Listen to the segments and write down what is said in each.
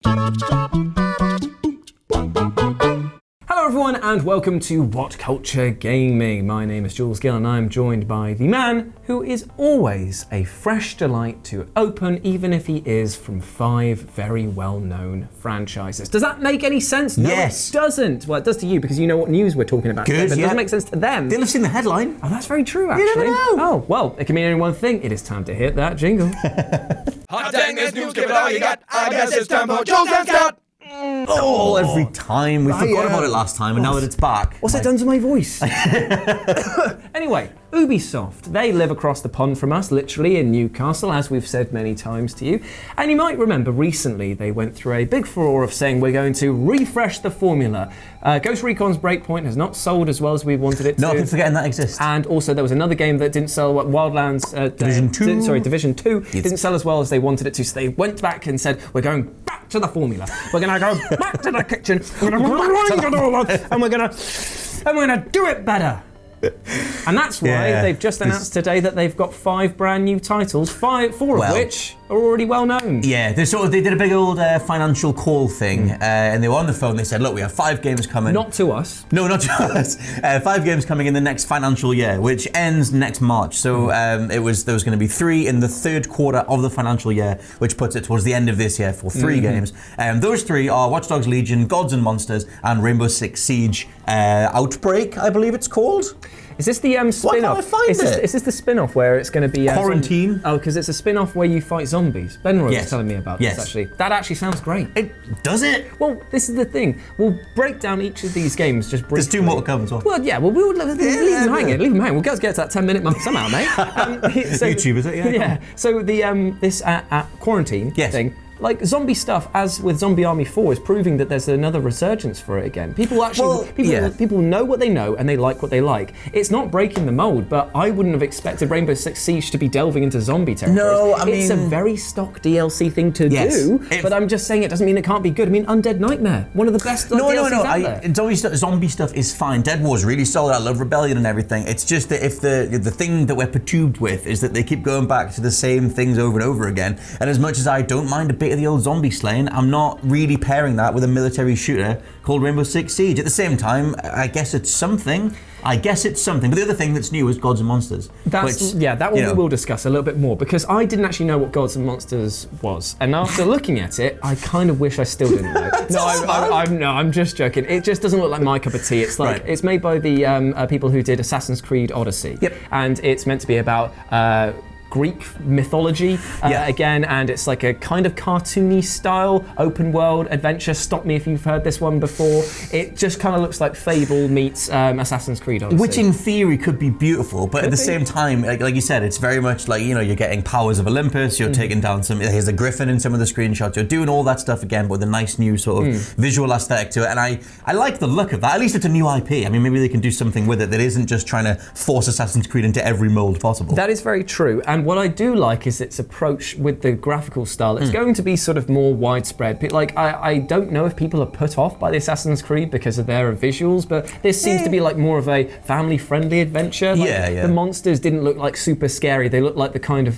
Hello everyone and welcome to WhatCulture Gaming. My name is Jules Gill and I am joined by the man who is always a fresh delight to open, even if he is from 5 very well-known franchises. Does that make any sense? No, yes. It doesn't. Well, it does to you because you know what news we're talking about today, but it doesn't make sense to them. They'll have seen the headline. Oh, that's very true, actually. You never know. Oh, well, it can mean only one thing. It is time to hit that jingle. Hot dang, this news, give it all you got. I guess it's time for Jules and Scott. Oh, every time. We forgot about it last time, and now that it's back. What's it done to my voice? Anyway, Ubisoft, they live across the pond from us, literally in Newcastle, as we've said many times to you. And you might remember recently they went through a big furore of saying we're going to refresh the formula. Ghost Recon's Breakpoint has not sold as well as we wanted it to. No, I keep forgetting that exists. And also there was another game that didn't sell, Wildlands... Division 2. Division 2 didn't sell as well as they wanted it to, so they went back and said, we're going back to the formula. We're going to go back to the kitchen, we're going to grind it all up, and we're going to do it better. And that's why they've just announced today that they've got 5 brand new titles, 4 of which are already well known. Yeah, they did a big old financial call thing, and they were on the phone. They said, "Look, we have 5 games coming." Not to us. No, not to us. 5 games coming in the next financial year, which ends next March. So there was going to be 3 in the 3rd quarter of the financial year, which puts it towards the end of this year for 3 games. Those 3 are Watch Dogs Legion, Gods and Monsters, and Rainbow Six Siege Outbreak, I believe it's called. Is this the spin-off? Why can't I find is this the spin-off where it's going to be... Quarantine? because it's a spin-off where you fight zombies. Ben Roy was telling me about this, actually. That actually sounds great. Does it? Well, this is the thing. We'll break down each of these games just briefly. There's 2 more to come as well. Well, yeah, we'll leave them hanging. Leave them hanging. We'll get to that 10-minute mark somehow, mate. YouTube, is it? Yeah. So the this quarantine thing... Like zombie stuff, as with Zombie Army 4, is proving that there's another resurgence for it again. People actually, people know what they know and they like what they like. It's not breaking the mold, but I wouldn't have expected Rainbow Six Siege to be delving into zombie territory. No, I mean... It's a very stock DLC thing to do, but I'm just saying it doesn't mean it can't be good. I mean, Undead Nightmare, one of the best DLCs out there. Zombie stuff is fine. Dead War's really solid. I love Rebellion and everything. It's just that if the thing that we're perturbed with is that they keep going back to the same things over and over again, and as much as I don't mind a bit of the old zombie slaying, I'm not really pairing that with a military shooter called Rainbow Six Siege. At the same time, I guess it's something. But the other thing that's new is Gods and Monsters. That one we will discuss a little bit more, because I didn't actually know what Gods and Monsters was, and after looking at it, I kind of wish I still didn't know. I'm just joking. It just doesn't look like my cup of tea. It's like it's made by the people who did Assassin's Creed Odyssey, and it's meant to be about Greek mythology again, and it's like a kind of cartoony style open world adventure. Stop me if you've heard this one before. It just kind of looks like Fable meets Assassin's Creed Odyssey. Which in theory could be beautiful, but at the same time, like you said, it's very much like, you're getting powers of Olympus, you're taking down here's a griffin in some of the screenshots, you're doing all that stuff again, but with a nice new sort of visual aesthetic to it, and I like the look of that. At least it's a new IP. I mean, maybe they can do something with it that isn't just trying to force Assassin's Creed into every mold possible. That is very true, and what I do like is its approach with the graphical style. It's going to be sort of more widespread. Like, I don't know if people are put off by the Assassin's Creed because of their visuals, but this seems to be like more of a family-friendly adventure. Like, the monsters didn't look like super scary. They look like the kind of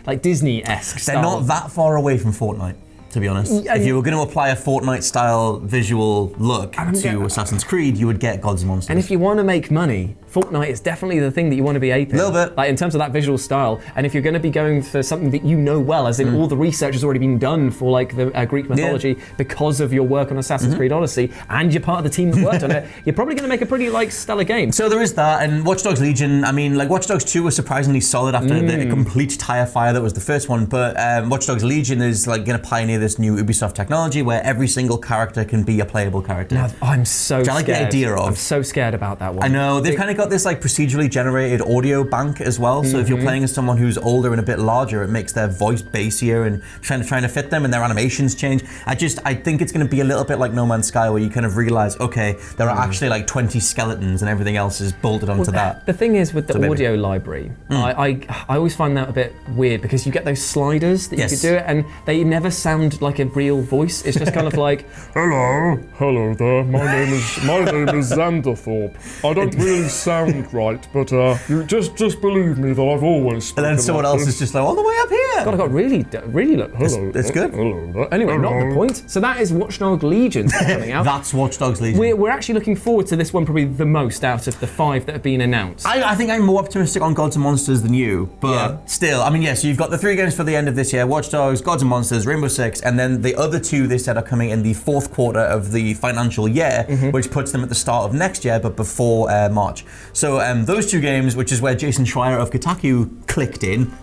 like Disney-esque style. They're not that far away from Fortnite, to be honest. If you were going to apply a Fortnite-style visual look to Assassin's Creed, you would get Gods and Monsters. And if you want to make money, Fortnite is definitely the thing that you want to be aping. A little bit. Like, in terms of that visual style. And if you're going to be going for something that you know well, as in all the research has already been done for like the Greek mythology because of your work on Assassin's Creed Odyssey, and you're part of the team that worked on it, you're probably going to make a pretty like stellar game. So there is that, and Watch Dogs Legion, I mean, like Watch Dogs 2 was surprisingly solid after the complete tire fire that was the first one, but Watch Dogs Legion is like going to pioneer this new Ubisoft technology where every single character can be a playable character. Now, I'm so scared. I like the idea of. I'm so scared about that one. I know, they've kind of got this like procedurally generated audio bank as well, so if you're playing as someone who's older and a bit larger, it makes their voice bassier and trying to fit them, and their animations change. I think it's going to be a little bit like No Man's Sky, where you kind of realize, okay, there are actually like 20 skeletons and everything else is bolted onto that. The thing is with the audio library, I always find that a bit weird, because you get those sliders that you could do it, and they never sound like a real voice. It's just kind of like, hello there, my name is Xanderthorpe. I don't really sound sound right, but you just believe me that I've always spoken. And then someone else is just like, all the way up here. God, I got really look. Hello. It's good. Hello. Anyway, not the point. So that is Watch Dogs Legion coming out. That's Watch Dogs Legion. We're actually looking forward to this one probably the most out of the 5 that have been announced. I think I'm more optimistic on Gods and Monsters than you, but still, I mean, so you've got the 3 games for the end of this year, Watch Dogs, Gods and Monsters, Rainbow Six, and then the other 2 they said are coming in the 4th quarter of the financial year, which puts them at the start of next year, but before March. So those 2 games, which is where Jason Schreier of Kotaku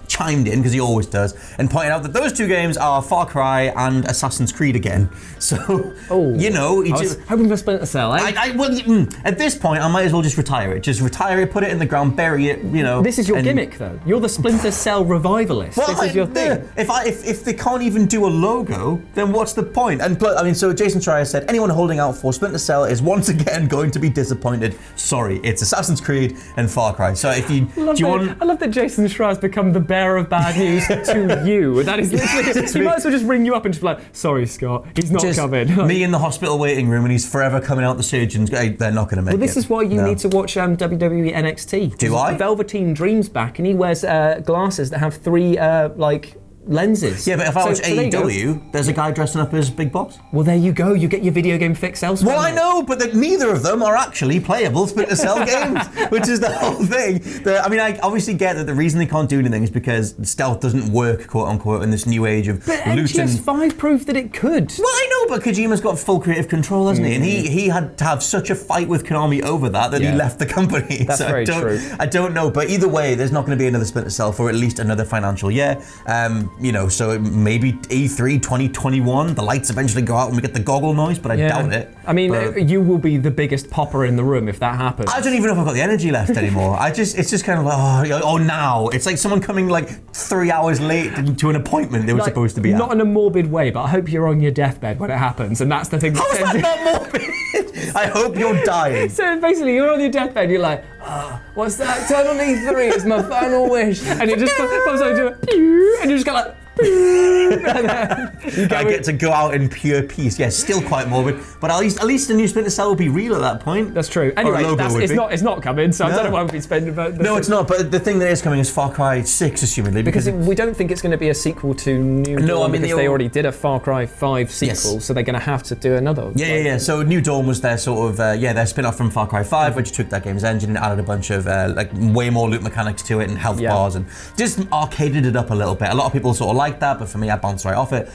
chimed in, because he always does, and pointed out that those 2 games are Far Cry and Assassin's Creed again. So, you know... I was hoping for Splinter Cell, eh? At this point, I might as well just retire it. Just retire it, put it in the ground, bury it, you know. This is your gimmick, though. You're the Splinter Cell revivalist. Well, this is your thing. If they can't even do a logo, then what's the point? And I mean, so Jason Schreier said, anyone holding out for Splinter Cell is once again going to be disappointed. Sorry, it's Assassin's Creed and Far Cry. So if you I love that Jason Schreier's become the bearer of bad news to you. That is literally. He might as well just ring you up and just be like, sorry, Scott, he's not coming. Me in the hospital waiting room, and he's forever coming out the surgeons. They're not going to make it. Well, this is why you need to watch WWE NXT. Do I? Velveteen Dream's back, and he wears glasses that have 3 lenses. Yeah, but if I watch AEW, there's a guy dressing up as Big Boss. Well, there you go. You get your video game fix elsewhere. Well, I know, but neither of them are actually playable Splinter Cell games, which is the whole thing. I obviously get that the reason they can't do anything is because stealth doesn't work, quote unquote, in this new age of looting. MGS 5 proved that it could. Well, I know, but Kojima's got full creative control, hasn't he? And he had to have such a fight with Konami over that he left the company. That's very true. I don't know, but either way, there's not going to be another Splinter Cell for at least another financial year. So maybe E3 2021, the lights eventually go out and we get the goggle noise, but I doubt it. I mean, you will be the biggest popper in the room if that happens. I don't even know if I've got the energy left anymore. It's just kind of like, now. It's like someone coming like 3 hours late to an appointment they were supposed to be at. Not in a morbid way, but I hope you're on your deathbed when it happens, and that's the thing. How is that not morbid? I hope you're dying. So basically, you're on your deathbed, you're like, what's that? Turn on E3, it's my final wish. And it just comes over to it, and you just go like, I get to go out in pure peace. Yeah, still quite morbid, but at least the new Splinter Cell will be real at that point. That's true. Anyway, it's not coming, so I don't know why we've been spending about No, it's not, but the thing that is coming is Far Cry 6, assumedly. Because we don't think it's going to be a sequel to New Dawn, because they already did a Far Cry 5 sequel, so they're going to have to do another. Yeah. So New Dawn was their sort of, their spin-off from Far Cry 5, which took that game's engine and added a bunch of, way more loot mechanics to it and health bars, and just arcaded it up a little bit. A lot of people sort of like that, but for me, I bounced right off it.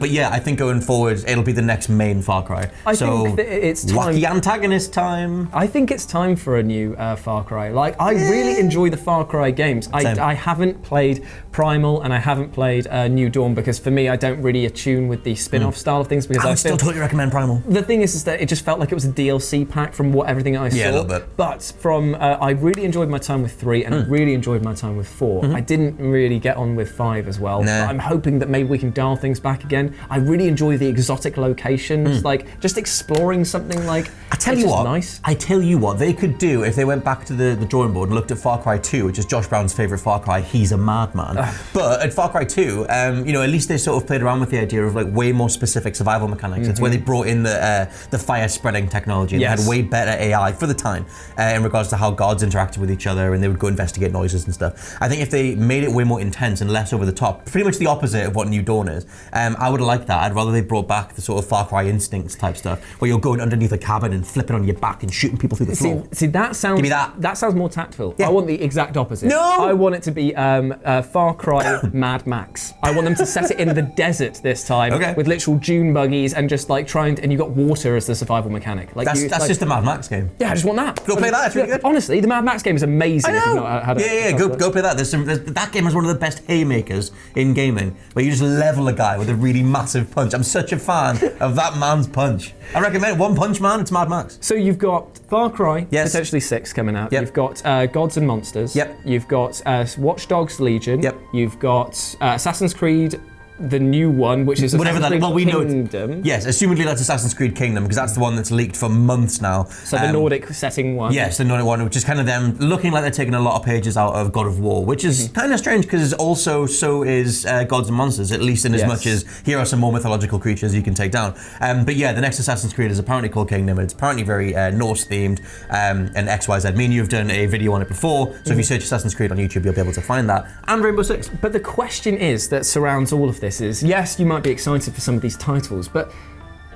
But yeah, I think going forward, it'll be the next main Far Cry. I think that it's time. Wacky antagonist time. I think it's time for a new Far Cry. I really enjoy the Far Cry games. I haven't played Primal and I haven't played New Dawn because for me, I don't really attune with the spin-off style of things. Because I would still totally recommend Primal. The thing is that it just felt like it was a DLC pack from everything I saw. Yeah, a little bit. But I really enjoyed my time with 3 and I really enjoyed my time with 4. I didn't really get on with 5 as well. Nah. But I'm hoping that maybe we can dial things back again. I really enjoy the exotic locations, just exploring something like. I tell you what, they could do if they went back to the drawing board and looked at Far Cry 2, which is Josh Brown's favourite Far Cry. He's a madman. But at Far Cry 2, at least they sort of played around with the idea of way more specific survival mechanics. It's where they brought in the fire spreading technology. And they had way better AI for the time in regards to how gods interacted with each other, and they would go investigate noises and stuff. I think if they made it way more intense and less over the top, pretty much the opposite of what New Dawn is, I would like that. I'd rather they brought back the sort of Far Cry Instincts type stuff, where you're going underneath a cabin and flipping on your back and shooting people through the floor. See, that sounds. Give me that. That sounds more tactful. Yeah. I want the exact opposite. No. I want it to be Far Cry Mad Max. I want them to set it in the desert this time, with literal dune buggies and just and you got water as the survival mechanic. That's just a Mad Max game. Yeah, I just want that. Go play that. It's really good. Honestly, the Mad Max game is amazing. I know. If you've not had it. Go play that. That game is one of the best haymakers in gaming, where you just level a guy with a really massive punch. I'm such a fan of that man's punch. I recommend One Punch Man. It's Mad Max. So you've got Far Cry, potentially 6 coming out. Yep. You've got Gods and Monsters. Yep. You've got Watch Dogs Legion. Yep. You've got Assassin's Creed the new one, which is whatever that. Well, we Kingdom. know. Yes, assumedly that's Assassin's Creed Kingdom because that's the one that's leaked for months now. So the Nordic setting one. Yes, the Nordic one, which is kind of them looking like they're taking a lot of pages out of God of War, which is kind of strange because also so is Gods and Monsters, at least in as much as here are some more mythological creatures you can take down. But yeah, the next Assassin's Creed is apparently called Kingdom. It's apparently very Norse themed and XYZ. Me and you have done a video on it before, so if you search Assassin's Creed on YouTube, you'll be able to find that. And Rainbow Six. But the question is that surrounds all of this is, yes, you might be excited for some of these titles, but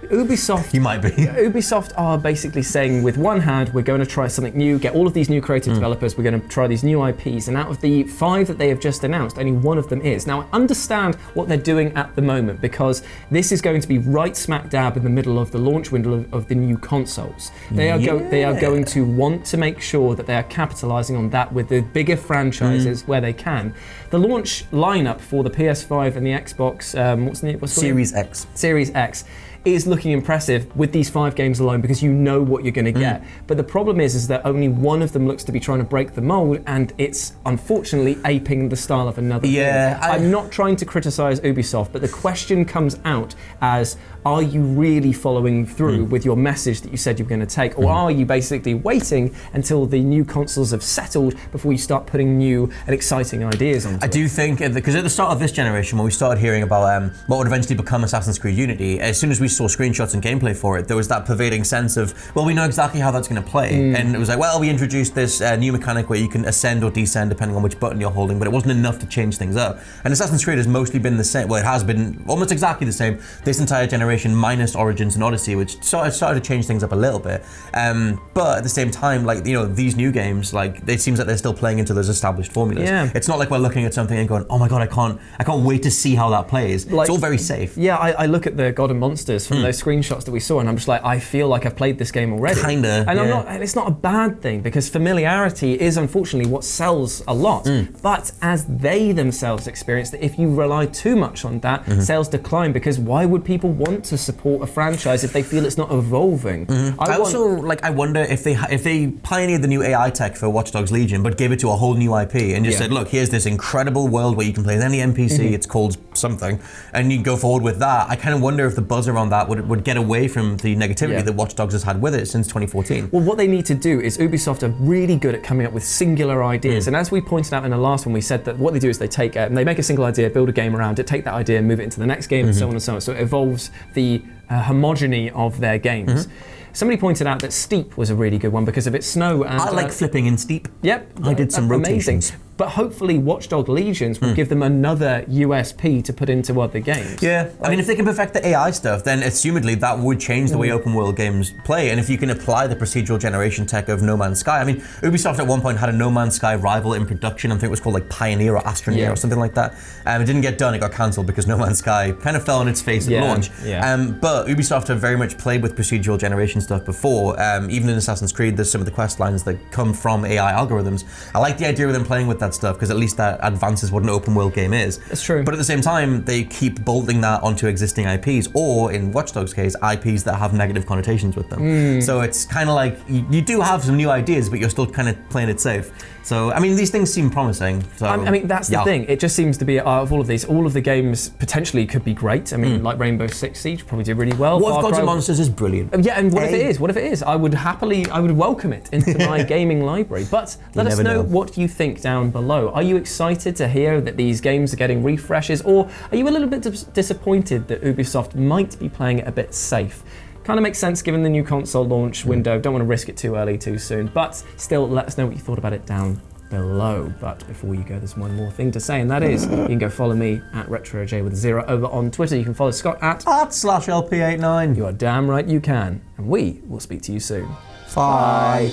Ubisoft... You might be. Ubisoft are basically saying with one hand, we're going to try something new, get all of these new creative developers, we're going to try these new IPs, and out of the 5 that they have just announced, only one of them is. Now, I understand what they're doing at the moment, because this is going to be right smack dab in the middle of the launch window of the new consoles. They are going to want to make sure that they are capitalizing on that with the bigger franchises where they can. The launch lineup for the PS5 and the Xbox, Series X. Series X is looking impressive with these 5 games alone because you know what you're going to get. But the problem is that only one of them looks to be trying to break the mold, and it's unfortunately aping the style of another. Yeah, I'm not trying to criticize Ubisoft, but the question comes out as, are you really following through with your message that you said you were going to take, or are you basically waiting until the new consoles have settled before you start putting new and exciting ideas on? I do think, because at the start of this generation, when we started hearing about what would eventually become Assassin's Creed Unity, as soon as we saw screenshots and gameplay for it, there was that pervading sense of, well, we know exactly how that's going to play. And it was like, well, we introduced this new mechanic where you can ascend or descend depending on which button you're holding, but it wasn't enough to change things up. And Assassin's Creed has mostly been the same, well, it has been almost exactly the same this entire generation, minus Origins and Odyssey, which started to change things up a little bit. But at the same time, like, you know, these new games, like, it seems like they're still playing into those established formulas. Yeah. It's not like we're looking at something and going, oh my god, I can't wait to see how that plays. Like, it's all very safe. Yeah, I look at the God and Monsters from those screenshots that we saw, and I'm just like, I feel like I've played this game already. Kinda. And it's not a bad thing, because familiarity is unfortunately what sells a lot. But as they themselves experience that if you rely too much on that, sales decline, because why would people want to support a franchise if they feel it's not evolving? I wonder if they pioneered the new AI tech for Watch Dogs Legion, but gave it to a whole new IP and just said, look, here's this incredible world where you can play with any NPC, it's called something, and you can go forward with that. I kind of wonder if the buzz around that would get away from the negativity that Watch Dogs has had with it since 2014. Well, what they need to do is, Ubisoft are really good at coming up with singular ideas, and as we pointed out in the last one, we said that what they do is they take and they make a single idea, build a game around it, take that idea and move it into the next game, and so on and so on. So it evolves the homogeny of their games. Somebody pointed out that Steep was a really good one because of its snow. And, I like flipping in Steep. Yep. I did some rotations. Amazing. But hopefully Watch Dogs Legions will give them another USP to put into other games. Yeah, I mean, if they can perfect the AI stuff, then assumedly that would change the way open world games play. And if you can apply the procedural generation tech of No Man's Sky, I mean, Ubisoft at one point had a No Man's Sky rival in production. I think it was called like Pioneer or Astroneer or something like that. It didn't get done, it got cancelled because No Man's Sky kind of fell on its face at launch. But Ubisoft have very much played with procedural generation stuff before. Even in Assassin's Creed, there's some of the quest lines that come from AI algorithms. I like the idea of them playing with that stuff because at least that advances what an open world game is. That's true. But at the same time, they keep bolting that onto existing IPs, or in Watch Dogs' case, IPs that have negative connotations with them. So it's kind of like, you do have some new ideas, but you're still kind of playing it safe. So, I mean, these things seem promising. So, I mean, that's the thing. It just seems to be, out of all of these, all of the games potentially could be great. I mean, like Rainbow Six Siege probably did really well. What if Gods and Monsters is brilliant? Yeah, and what if it is? What if it is? I would welcome it into my gaming library. But let us know what you think down below. Are you excited to hear that these games are getting refreshes, or are you a little bit disappointed that Ubisoft might be playing it a bit safe? Kind of makes sense given the new console launch window. Don't want to risk it too early, too soon. But still, let us know what you thought about it down below. But before you go, there's one more thing to say, and that is, you can go follow me at RetroJ with a 0 over on Twitter. You can follow Scott at @/LP89. You are damn right you can. And we will speak to you soon. Bye.